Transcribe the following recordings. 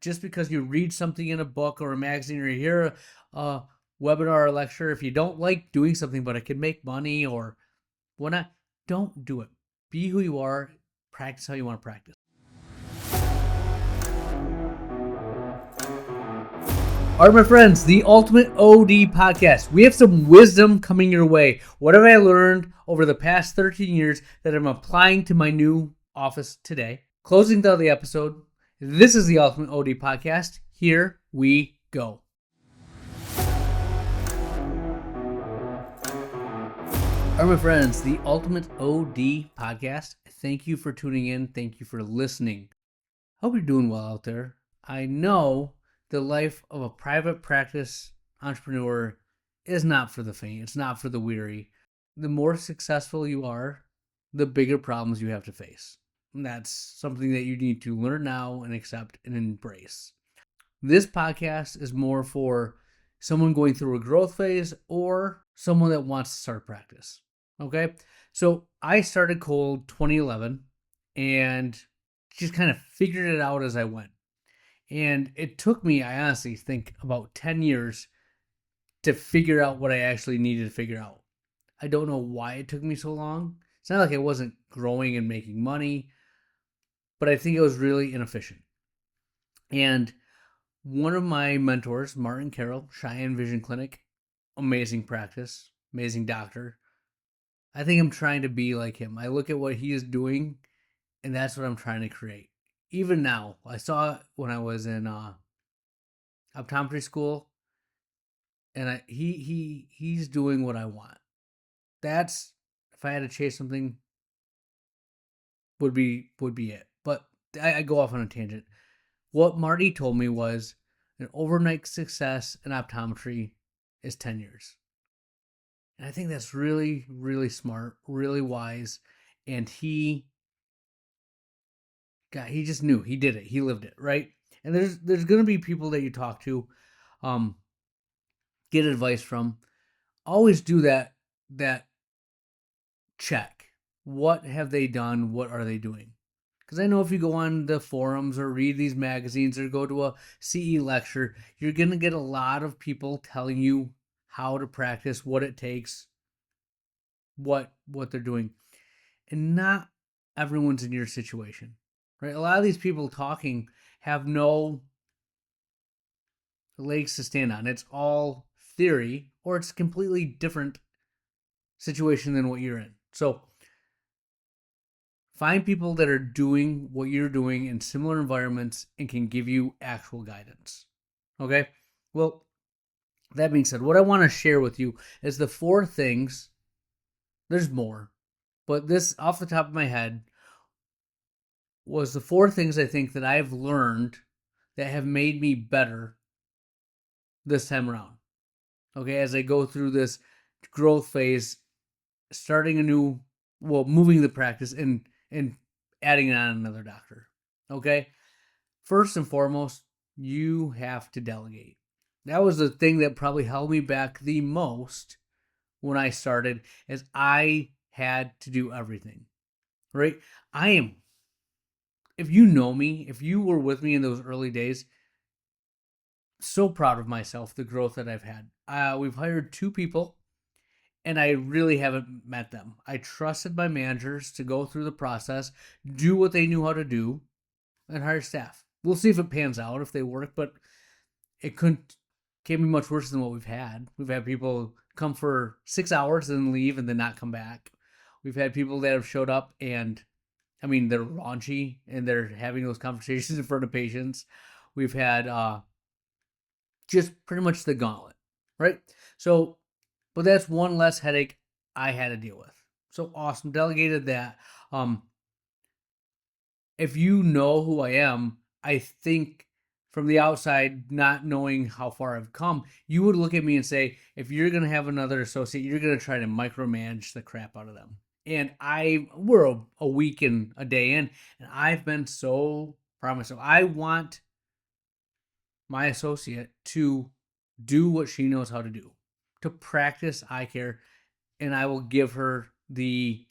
just because you read something in a book or a magazine or you hear a webinar or lecture, if you don't like doing something but it can make money or whatnot, don't do it. Be who you are. Practice how you want to practice. All right, my friends, the Ultimate OD Podcast. We have some wisdom coming your way. What have I learned over the past 13 years that I'm applying to my new office today? Closing down the episode, this is the Ultimate OD Podcast. Here we go. All right, my friends, the Ultimate OD Podcast. Thank you for tuning in. Thank you for listening. Hope you're doing well out there. I know the life of a private practice entrepreneur is not for the faint. It's not for the weary. The more successful you are, the bigger problems you have to face. And that's something that you need to learn now and accept and embrace. This podcast is more for someone going through a growth phase or someone that wants to start practice. Okay? So I started cold 2011 and just kind of figured it out as I went. And it took me, I honestly think, about 10 years to figure out what I actually needed to figure out. I don't know why it took me so long. It's not like I wasn't growing and making money, but I think it was really inefficient. And one of my mentors, Martin Carroll, Cheyenne Vision Clinic, amazing practice, amazing doctor. I think I'm trying to be like him. I look at what he is doing, and that's what I'm trying to create. Even now, I saw it when I was in optometry school, and he's doing what I want. That's, if I had to chase something, would be it. But I go off on a tangent. What Marty told me was an overnight success in optometry is 10 years. And I think that's really, really smart, really wise. And he just knew. He did it. He lived it, right? And there's going to be people that you talk to, get advice from. Always do that check. What have they done? What are they doing? Because I know if you go on the forums or read these magazines or go to a CE lecture, you're going to get a lot of people telling you how to practice, what it takes, what they're doing. And not everyone's in your situation, right? A lot of these people talking have no legs to stand on. It's all theory, or it's a completely different situation than what you're in. So find people that are doing what you're doing in similar environments and can give you actual guidance. Okay? Well, that being said, what I want to share with you is the 4 things. There's more, but this off the top of my head was the 4 things I think that I've learned that have made me better this time around. Okay, as I go through this growth phase, starting moving the practice and adding on another doctor. Okay, first and foremost, you have to delegate. That was the thing that probably held me back the most when I started, is I had to do everything. Right? If you know me, if you were with me in those early days, so proud of myself, the growth that I've had. We've hired 2 people, and I really haven't met them. I trusted my managers to go through the process, do what they knew how to do, and hire staff. We'll see if it pans out, if they work, but it can't be much worse than what we've had. We've had people come for 6 hours and then leave and then not come back. We've had people that have showed up and, I mean, they're raunchy and they're having those conversations in front of patients. We've had just pretty much the gauntlet, right? So, but that's one less headache I had to deal with. So awesome. Delegated that. If you know who I am, I think from the outside, not knowing how far I've come, you would look at me and say, if you're going to have another associate, you're going to try to micromanage the crap out of them. And we're a week and a day in, and I've been so proud of myself. I want my associate to do what she knows how to do, to practice eye care, and I will give her the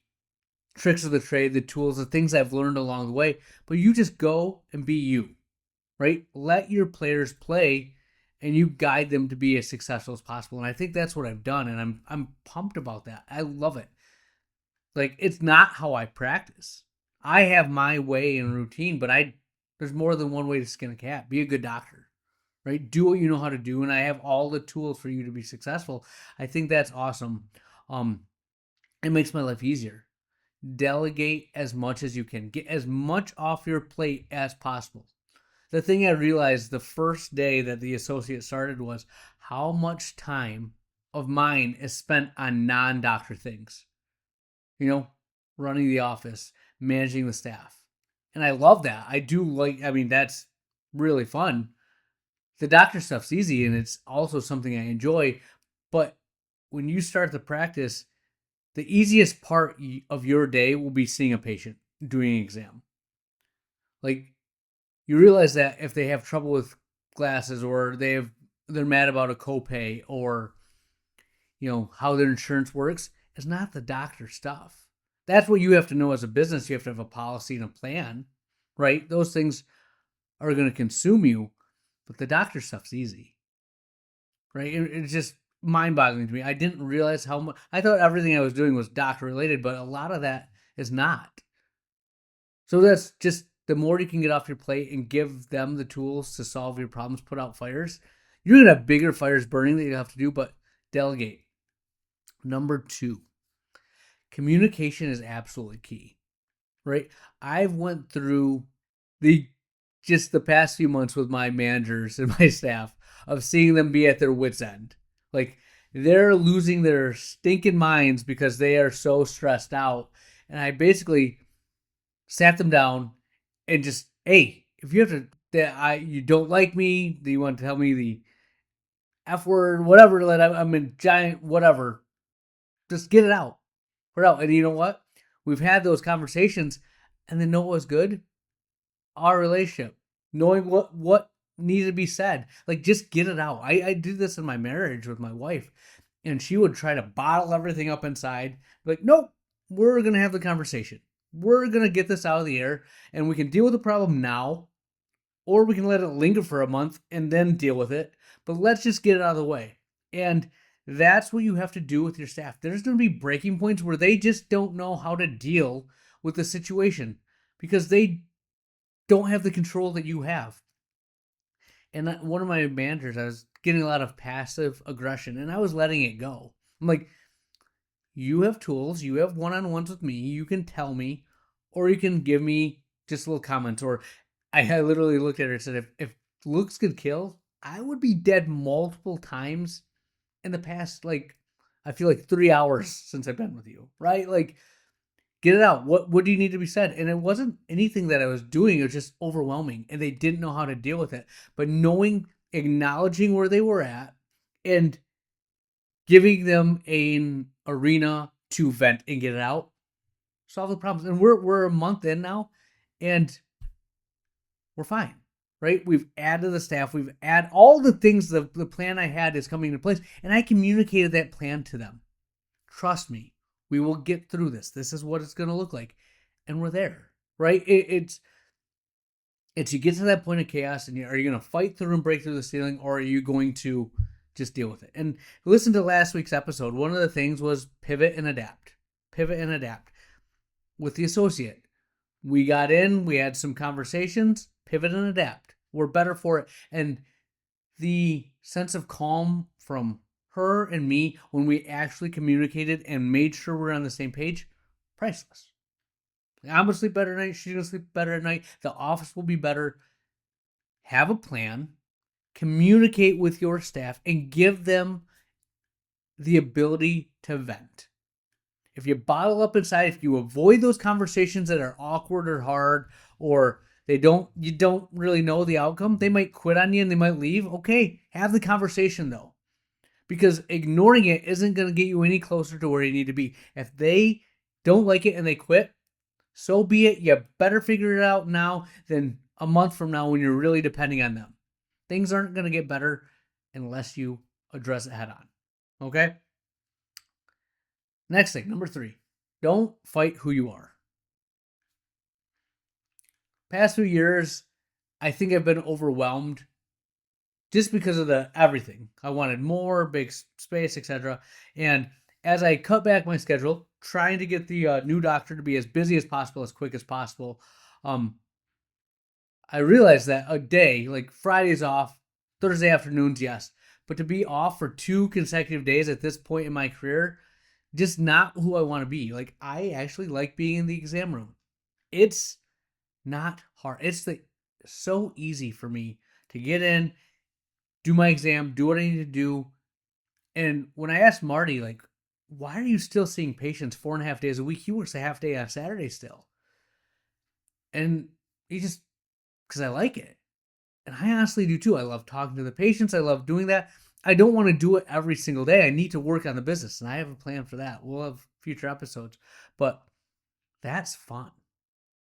tricks of the trade, the tools, the things I've learned along the way. But you just go and be you. right? Let your players play and you guide them to be as successful as possible. And I think that's what I've done, and I'm pumped about that. I love it. Like, it's not how I practice. I have my way and routine, but there's more than one way to skin a cat. Be a good doctor, right? Do what you know how to do, and I have all the tools for you to be successful. I think that's awesome. Um, it makes my life easier. Delegate as much as you can. Get as much off your plate as possible. The thing I realized the first day that the associate started was how much time of mine is spent on non-doctor things. You know, running the office, managing the staff. And I love that. I do like, I mean, that's really fun. The doctor stuff's easy and it's also something I enjoy. But when you start the practice, the easiest part of your day will be seeing a patient, doing an exam. Like, you realize that if they have trouble with glasses or they're mad about a copay or how their insurance works, it's not the doctor stuff. That's what you have to know as a business. You have to have a policy and a plan, right? Those things are going to consume you, but the doctor stuff's easy, right? It's just mind-boggling to me. I didn't realize how much. I thought everything I was doing was doctor related, but a lot of that is not. So that's just the more you can get off your plate and give them the tools to solve your problems, put out fires. You're going to have bigger fires burning that you have to do, but delegate. Number 2, communication is absolutely key, right? I've went through the just the past few months with my managers and my staff of seeing them be at their wits' end. Like, they're losing their stinking minds because they are so stressed out. And I basically sat them down and just, hey, if you have to, you don't like me, do you want to tell me the F word, whatever, that I'm a giant, whatever, just get it out. Put it out. And you know what? We've had those conversations, and then know what was good? Our relationship. Knowing what needed to be said. Like, just get it out. I did this in my marriage with my wife, and she would try to bottle everything up inside. Like, nope, we're going to have the conversation. We're going to get this out of the air, and we can deal with the problem now, or we can let it linger for a month and then deal with it. But let's just get it out of the way. And that's what you have to do with your staff. There's going to be breaking points where they just don't know how to deal with the situation because they don't have the control that you have. And one of my managers, I was getting a lot of passive aggression and I was letting it go. I'm like, you have tools, you have one-on-ones with me, you can tell me, or you can give me just little comments. Or I literally looked at her and said, if looks could kill, I would be dead multiple times in the past, like, I feel like 3 hours since I've been with you, right? Like, get it out. What do you need to be said? And it wasn't anything that I was doing. It was just overwhelming, and they didn't know how to deal with it. But acknowledging where they were at, and giving them an arena to vent and get it out, solve the problems. And we're a month in now, and we're fine. Right? We've added the staff. We've added all the things. The plan I had is coming into place, and I communicated that plan to them. Trust me, we will get through this. This is what it's going to look like, and we're there. Right? It's you get to that point of chaos, and are you going to fight through and break through the ceiling, or are you going to just deal with it? And listen to last week's episode. One of the things was pivot and adapt. Pivot and adapt. With the associate, we got in, we had some conversations, pivot and adapt. We're better for it. And the sense of calm from her and me when we actually communicated and made sure we're on the same page, priceless. I'm going to sleep better at night. She's going to sleep better at night. The office will be better. Have a plan. Communicate with your staff and give them the ability to vent. If you bottle up inside, if you avoid those conversations that are awkward or hard, or you don't really know the outcome, they might quit on you and they might leave. Okay, have the conversation though. Because ignoring it isn't going to get you any closer to where you need to be. If they don't like it and they quit, so be it. You better figure it out now than a month from now when you're really depending on them. Things aren't going to get better unless you address it head on. Okay? Next thing, number 3. Don't fight who you are. Past few years, I think I've been overwhelmed just because of the everything. I wanted more, big space, etc. And as I cut back my schedule, trying to get the new doctor to be as busy as possible, as quick as possible, um, I realized that a day, like Fridays off, Thursday afternoons, yes, but to be off for 2 consecutive days at this point in my career, just not who I want to be. Like, I actually like being in the exam room. It's not hard. So easy for me to get in, do my exam, do what I need to do. And when I asked Marty, like, why are you still seeing patients 4.5 days a week? He works a half day on Saturday still. And he just, because I like it. And I honestly do too. I love talking to the patients. I love doing that. I don't want to do it every single day. I need to work on the business, and I have a plan for that. We'll have future episodes, but that's fun,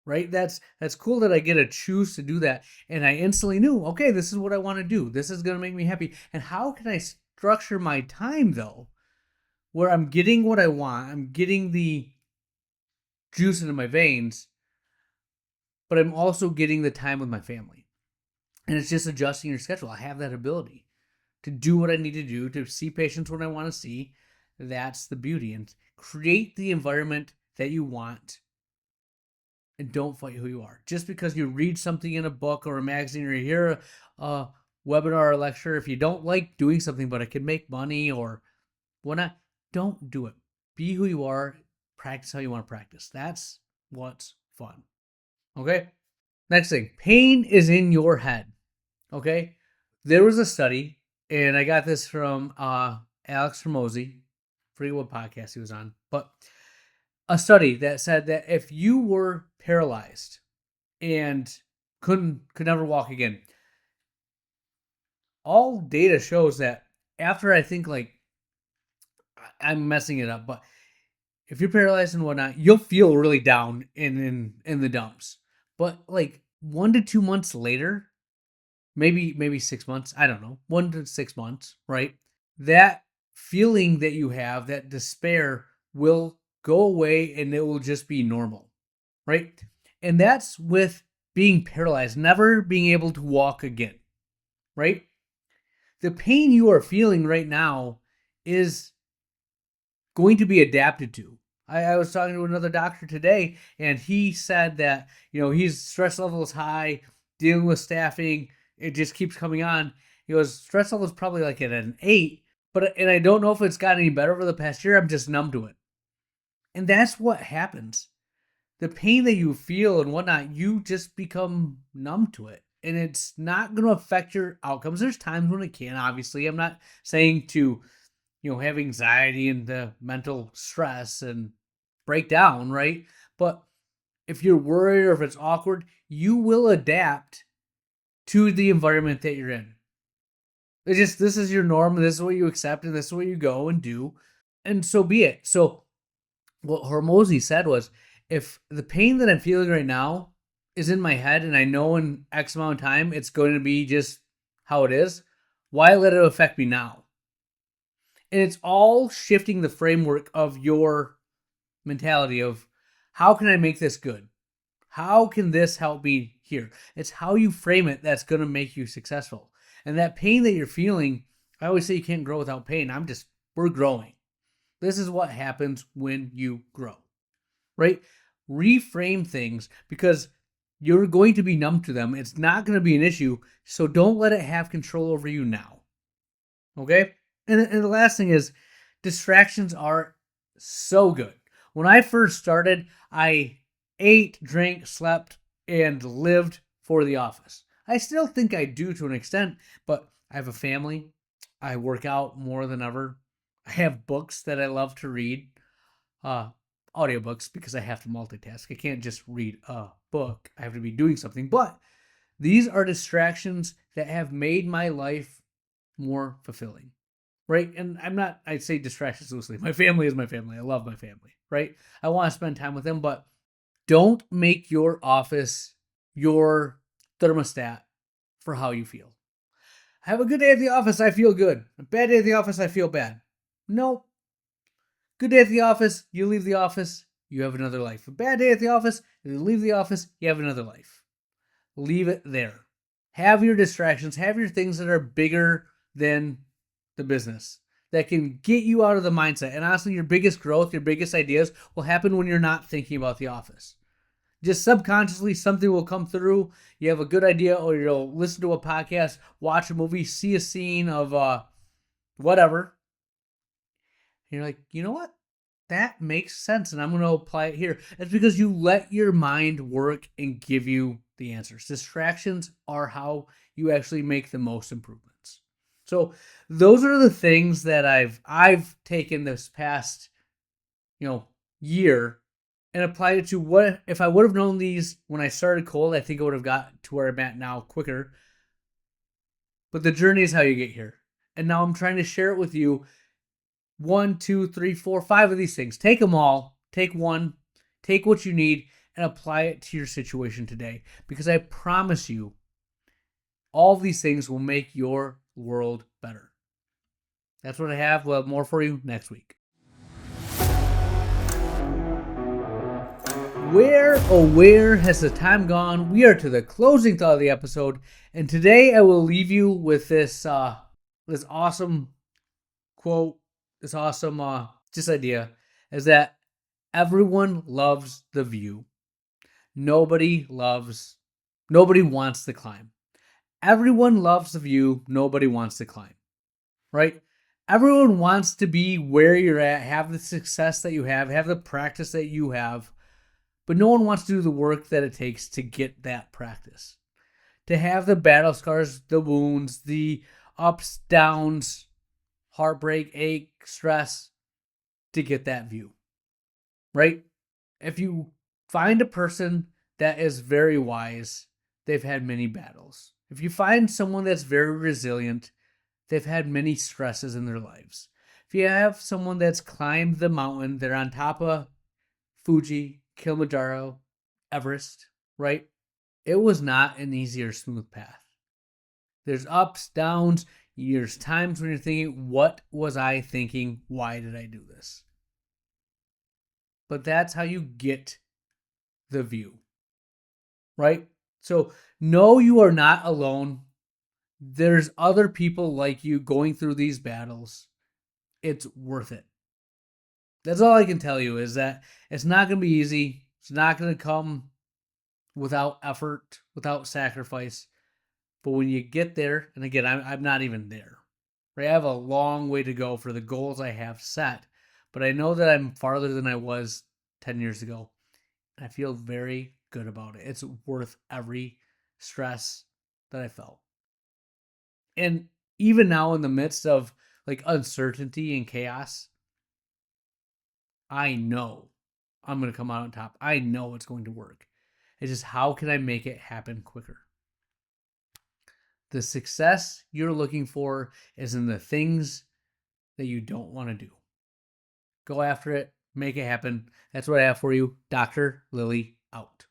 right? That's cool that I get to choose to do that, and I instantly knew, okay, this is what I want to do. This is going to make me happy. And how can I structure my time though, where I'm getting what I want, I'm getting the juice into my veins, but I'm also getting the time with my family. And it's just adjusting your schedule. I have that ability to do what I need to do, to see patients when I want to see. That's the beauty. And create the environment that you want and don't fight who you are. Just because you read something in a book or a magazine or you hear a webinar or lecture, if you don't like doing something but it can make money or whatnot, don't do it. Be who you are. Practice how you want to practice. That's what's fun. Okay? Next thing, pain is in your head. Okay? There was a study, and I got this from Alex Hormozy, forget what podcast he was on, but a study that said that if you were paralyzed and could never walk again, all data shows that after, I think, like, I'm messing it up, but if you're paralyzed and whatnot, you'll feel really down in the dumps. But like 1 to 2 months later, maybe 6 months, I don't know, 1 to 6 months, right? That feeling that you have, that despair, will go away and it will just be normal, right? And that's with being paralyzed, never being able to walk again, right? The pain you are feeling right now is going to be adapted to. I was talking to another doctor today, and he said that, his stress level is high, dealing with staffing, it just keeps coming on. He goes, stress level is probably like at an 8, and I don't know if it's gotten any better over the past year. I'm just numb to it. And that's what happens. The pain that you feel and whatnot, you just become numb to it. And it's not going to affect your outcomes. There's times when it can, obviously. I'm not saying to have anxiety and the mental stress and break down, right? But if you're worried or if it's awkward, you will adapt to the environment that you're in. This is your norm, this is what you accept, and this is what you go and do, and so be it. So what Hormozy said was, if the pain that I'm feeling right now is in my head and I know in X amount of time it's going to be just how it is, why let it affect me now? And it's all shifting the framework of your mentality of, how can I make this good? How can this help me here? It's how you frame it that's going to make you successful. And that pain that you're feeling, I always say you can't grow without pain. We're growing. This is what happens when you grow, right? Reframe things, because you're going to be numb to them. It's not going to be an issue. So don't let it have control over you now. Okay? And the last thing is, distractions are so good. When I first started, I ate, drank, slept, and lived for the office. I still think I do to an extent, but I have a family. I work out more than ever. I have books that I love to read, audiobooks, because I have to multitask. I can't just read a book. I have to be doing something. But these are distractions that have made my life more fulfilling, right? And I'd say distractions loosely. My family is my family. I love my family, right? I want to spend time with them, but don't make your office your thermostat for how you feel. Have a good day at the office, I feel good. A bad day at the office, I feel bad. No. Good day at the office, you leave the office, you have another life. A bad day at the office, you leave the office, you have another life. Leave it there. Have your distractions, have your things that are bigger than the business that can get you out of the mindset. And honestly, your biggest growth, your biggest ideas will happen when you're not thinking about the office. Just subconsciously, something will come through. You have a good idea, or you'll listen to a podcast, watch a movie, see a scene of whatever. And you're like, you know what? That makes sense, and I'm going to apply it here. It's because you let your mind work and give you the answers. Distractions are how you actually make the most improvements. So those are the things that I've taken this past, year and applied it to. What if I would have known these when I started cold? I think I would have got to where I'm at now quicker. But the journey is how you get here. And now I'm trying to share it with you. 1, 2, 3, 4, 5 of these things. Take them all. Take one. Take what you need and apply it to your situation today. Because I promise you, all of these things will make your world better. That's what I have. We'll have more for you next week. Where has the time gone? We are to the closing thought of the episode, and today I will leave you with this awesome quote, this awesome just idea, is that everyone loves the view. Nobody wants the climb. Everyone loves the view. Nobody wants to climb. Right? Everyone wants to be where you're at, have the success that you have the practice that you have. But no one wants to do the work that it takes to get that practice. To have the battle scars, the wounds, the ups, downs, heartbreak, ache, stress, to get that view. Right? If you find a person that is very wise, they've had many battles. If you find someone that's very resilient, they've had many stresses in their lives. If you have someone that's climbed the mountain, they're on top of Fuji, Kilimanjaro, Everest, right? It was not an easy or smooth path. There's ups, downs, there's times when you're thinking, what was I thinking? Why did I do this? But that's how you get the view, right? So know you are not alone. There's other people like you going through these battles. It's worth it. That's all I can tell you, is that it's not going to be easy. It's not going to come without effort, without sacrifice. But when you get there, and again, I'm not even there. Right? I have a long way to go for the goals I have set. But I know that I'm farther than I was 10 years ago. And I feel very good about it. It's worth every stress that I felt. And even now, in the midst of like uncertainty and chaos, I know I'm going to come out on top. I know it's going to work. It's just, how can I make it happen quicker? The success you're looking for is in the things that you don't want to do. Go after it. Make it happen. That's what I have for you. Dr. Lily out.